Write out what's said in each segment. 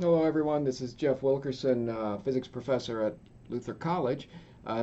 Hello, everyone. This is Jeff Wilkerson, physics professor at Luther College,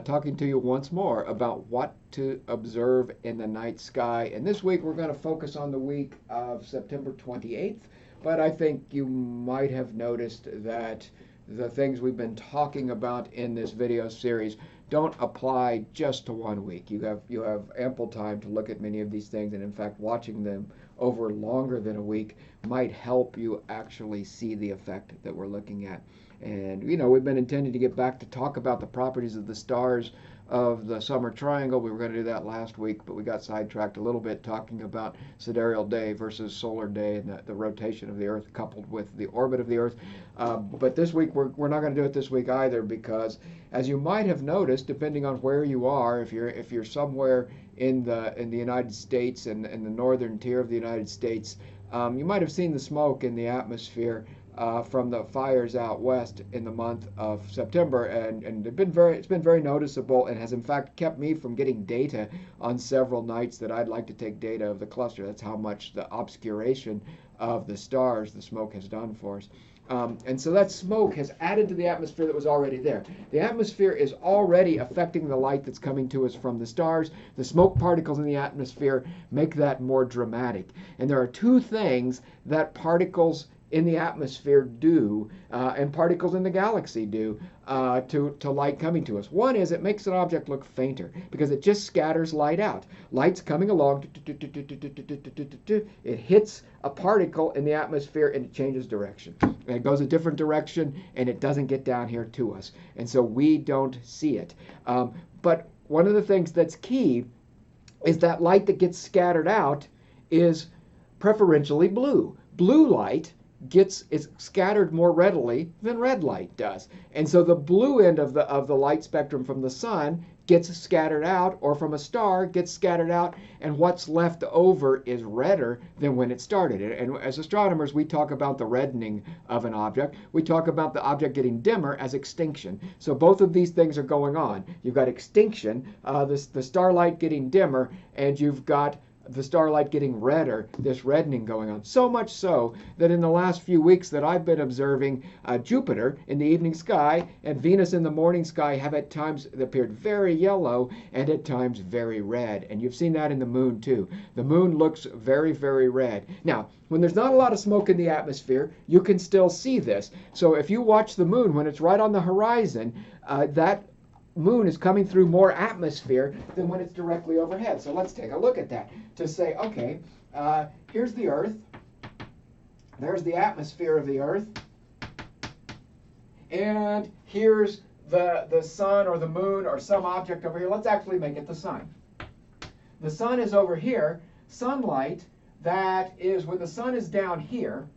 talking to you once more about what to observe in the night sky. And this week we're going to focus on the week of September 28th, but I think you might have noticed that the things we've been talking about in this video series don't apply just to one week. You have ample time to look at many of these things, and in fact, watching them over longer than a week might help you actually see the effect that we're looking at. And we've been intending to get back to talk about the properties of the stars of the summer triangle. We were going to do that last week, but we got sidetracked a little bit talking about sidereal day versus solar day and the rotation of the Earth coupled with the orbit of the Earth. But this week we're not going to do it this week either, because as you might have noticed, depending on where you are, if you're somewhere in the United States and in the northern tier of the United States, you might have seen the smoke in the atmosphere from the fires out west in the month of September, and it's been very noticeable, and has in fact kept me from getting data on several nights that I'd like to take data of the cluster. That's how much the obscuration of the stars the smoke has done for us. And so that smoke has added to the atmosphere that was already there. The atmosphere is already affecting the light that's coming to us from the stars. The smoke particles in the atmosphere make that more dramatic. And there are two things that particles in the atmosphere do, and particles in the galaxy do, to light coming to us. One is it makes an object look fainter because it just scatters light out. Light's coming along, it hits a particle in the atmosphere and it changes direction. And it goes a different direction and it doesn't get down here to us. And so we don't see it. But one of the things that's key is that light that gets scattered out is preferentially blue. Blue light is scattered more readily than red light does. And so the blue end of the light spectrum from the sun gets scattered out, or from a star gets scattered out, and what's left over is redder than when it started. And as astronomers, we talk about the reddening of an object. We talk about the object getting dimmer as extinction. So both of these things are going on. You've got extinction, the starlight getting dimmer, and you've got the starlight getting redder, this reddening going on. So much so that in the last few weeks that I've been observing, Jupiter in the evening sky and Venus in the morning sky have at times appeared very yellow and at times very red. And you've seen that in the moon too. The moon looks very, very red. Now, when there's not a lot of smoke in the atmosphere, you can still see this. So if you watch the moon when it's right on the horizon, that moon is coming through more atmosphere than when it's directly overhead. So let's take a look at that to say, okay, here's the Earth. There's the atmosphere of the Earth. And here's the sun or the moon or some object over here. Let's actually make it the sun. The sun is over here. Sunlight, that is when the sun is down here,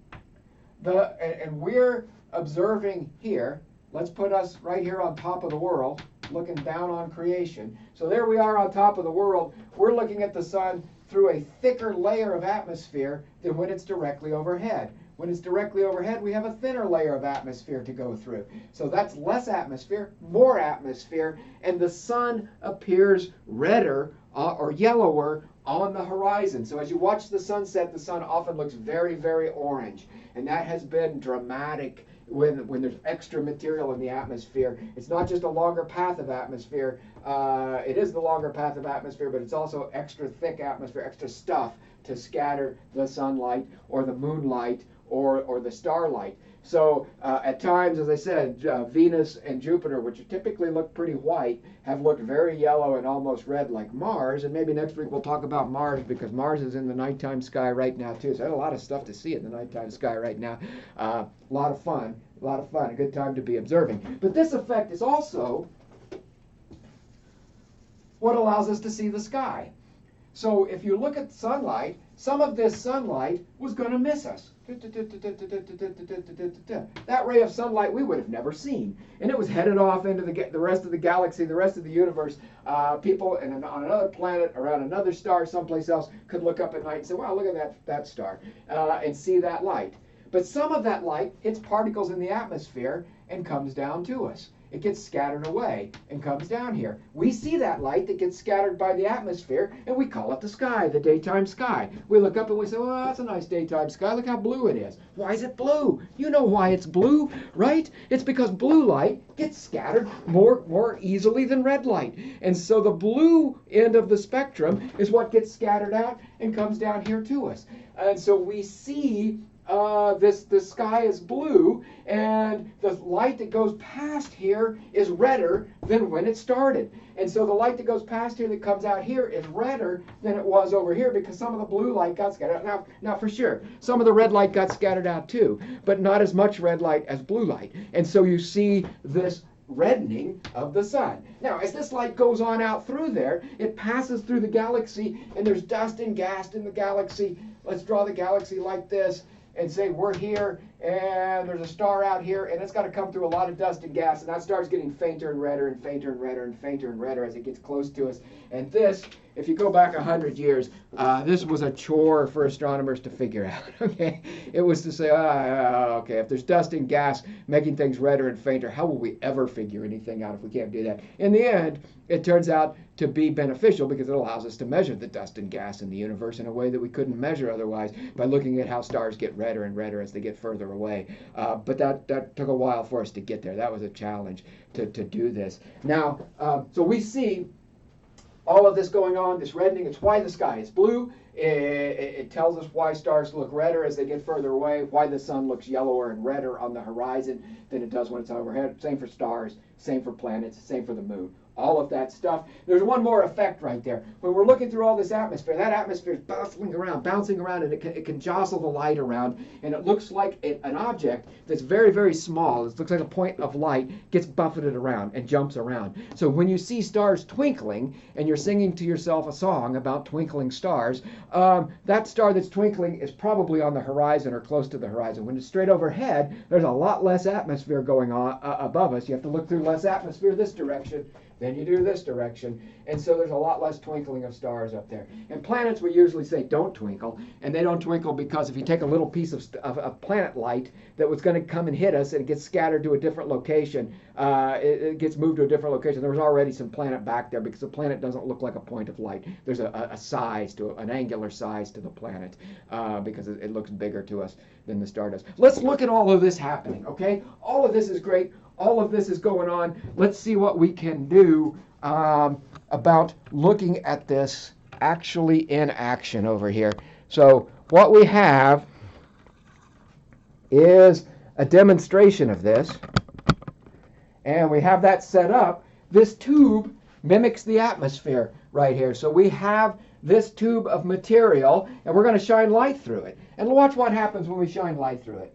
and we're observing here. Let's put us right here on top of the world, looking down on creation. So there we are on top of the world. We're looking at the sun through a thicker layer of atmosphere than when it's directly overhead. When it's directly overhead, we have a thinner layer of atmosphere to go through. So that's less atmosphere, more atmosphere, and the sun appears redder or yellower on the horizon. So as you watch the sunset, the sun often looks very, very orange. And that has been dramatic when there's extra material in the atmosphere. It's not just a longer path of atmosphere. It is the longer path of atmosphere, but it's also extra thick atmosphere, extra stuff to scatter the sunlight or the moonlight or the starlight. So at times, as I said, Venus and Jupiter, which typically look pretty white, have looked very yellow and almost red like Mars. And maybe next week we'll talk about Mars, because Mars is in the nighttime sky right now too. So there's a lot of stuff to see in the nighttime sky right now. A lot of fun, a good time to be observing. But this effect is also what allows us to see the sky. So if you look at sunlight, some of this sunlight was going to miss us. That ray of sunlight we would have never seen. And it was headed off into the rest of the galaxy, the rest of the universe. People on another planet, around another star, someplace else, could look up at night and say, wow, look at that star, and see that light. But some of that light hits particles in the atmosphere and comes down to us. it gets scattered away and comes down here. We see that light that gets scattered by the atmosphere, and we call it the sky, the daytime sky. We look up and we say, well, that's a nice daytime sky. Look how blue it is. Why is it blue? You know why it's blue, right? It's because blue light gets scattered more easily than red light. And so the blue end of the spectrum is what gets scattered out and comes down here to us. And so we see the sky is blue, and the light that goes past here is redder than when it started. And so the light that goes past here that comes out here is redder than it was over here because some of the blue light got scattered out. Now for sure, some of the red light got scattered out too, but not as much red light as blue light. And so you see this reddening of the sun. Now, as this light goes on out through there, it passes through the galaxy, and there's dust and gas in the galaxy. Let's draw the galaxy like this and say we're here, and there's a star out here, and it's got to come through a lot of dust and gas, and that star's getting fainter and redder and fainter and redder and fainter and redder as it gets close to us. And this, if you go back 100 years, this was a chore for astronomers to figure out. Okay, it was to say, okay, if there's dust and gas making things redder and fainter, how will we ever figure anything out if we can't do that? In the end, it turns out to be beneficial because it allows us to measure the dust and gas in the universe in a way that we couldn't measure otherwise by looking at how stars get redder and redder as they get further away. But that took a while for us to get there. That was a challenge to do this. Now, so we see all of this going on, this reddening. It's why the sky is blue. It tells us why stars look redder as they get further away, why the sun looks yellower and redder on the horizon than it does when it's overhead. Same for stars, same for planets, same for the moon. All of that stuff. There's one more effect right there. When we're looking through all this atmosphere, that atmosphere is bouncing around, and it can jostle the light around, and it looks like an object that's very, very small. It looks like a point of light gets buffeted around and jumps around. So when you see stars twinkling, and you're singing to yourself a song about twinkling stars, that star that's twinkling is probably on the horizon or close to the horizon. When it's straight overhead, there's a lot less atmosphere going on above us. You have to look through less atmosphere this direction than you do this direction, and so there's a lot less twinkling of stars up there. And planets, we usually say don't twinkle, and they don't twinkle because if you take a little piece of planet light that was going to come and hit us and it gets scattered to a different location, it gets moved to a different location. There was already some planet back there because the planet doesn't look like a point of light. There's a size to an angular size to the planet because it looks bigger to us than the star does. Let's look at all of this happening, okay? All of this is great. All of this is going on. Let's see what we can do about looking at this actually in action over here. So what we have is a demonstration of this, and we have that set up. This tube mimics the atmosphere right here. So we have this tube of material, and we're going to shine light through it. And watch what happens when we shine light through it.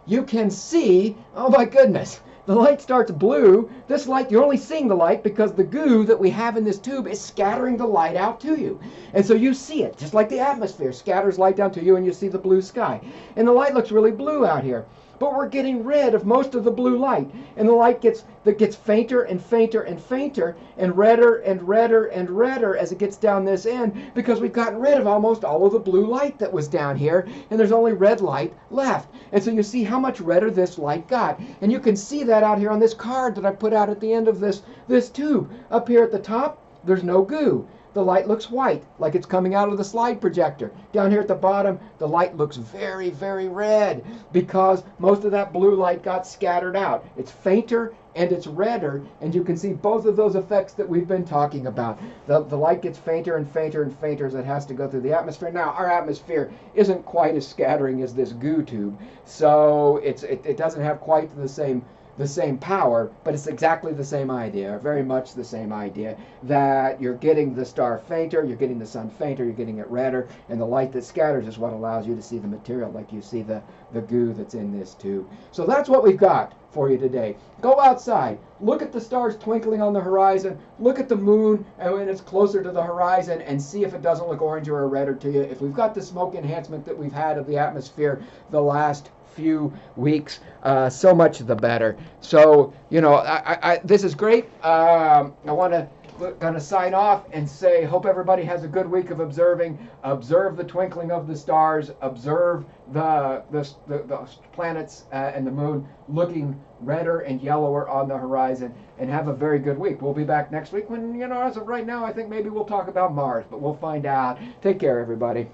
You can see, oh my goodness, the light starts blue. This light, you're only seeing the light because the goo that we have in this tube is scattering the light out to you. And so you see it, just like the atmosphere scatters light down to you and you see the blue sky. And the light looks really blue out here. But we're getting rid of most of the blue light, and the light gets fainter and fainter and fainter and redder and redder and redder as it gets down this end because we've gotten rid of almost all of the blue light that was down here, and there's only red light left. And so you see how much redder this light got, and you can see that out here on this card that I put out at the end of this tube. Up here at the top, there's no goo. The light looks white, like it's coming out of the slide projector. Down here at the bottom, the light looks very, very red because most of that blue light got scattered out. It's fainter and it's redder, and you can see both of those effects that we've been talking about. The light gets fainter and fainter and fainter as it has to go through the atmosphere. Now, our atmosphere isn't quite as scattering as this goo tube, so it doesn't have quite the same power, but it's exactly the same idea, very much the same idea, that you're getting the star fainter, you're getting the sun fainter, you're getting it redder, and the light that scatters is what allows you to see the material like you see the goo that's in this tube. So that's what we've got for you today. Go outside, look at the stars twinkling on the horizon, look at the moon when it's closer to the horizon, and see if it doesn't look oranger or redder to you. If we've got the smoke enhancement that we've had of the atmosphere the last few weeks, so much the better. So, you know, this is great. I want to we're going to sign off and say, hope everybody has a good week of observing. Observe the twinkling of the stars. Observe the planets and the moon looking redder and yellower on the horizon, and have a very good week. We'll be back next week when, as of right now, I think maybe we'll talk about Mars, but we'll find out. Take care, everybody.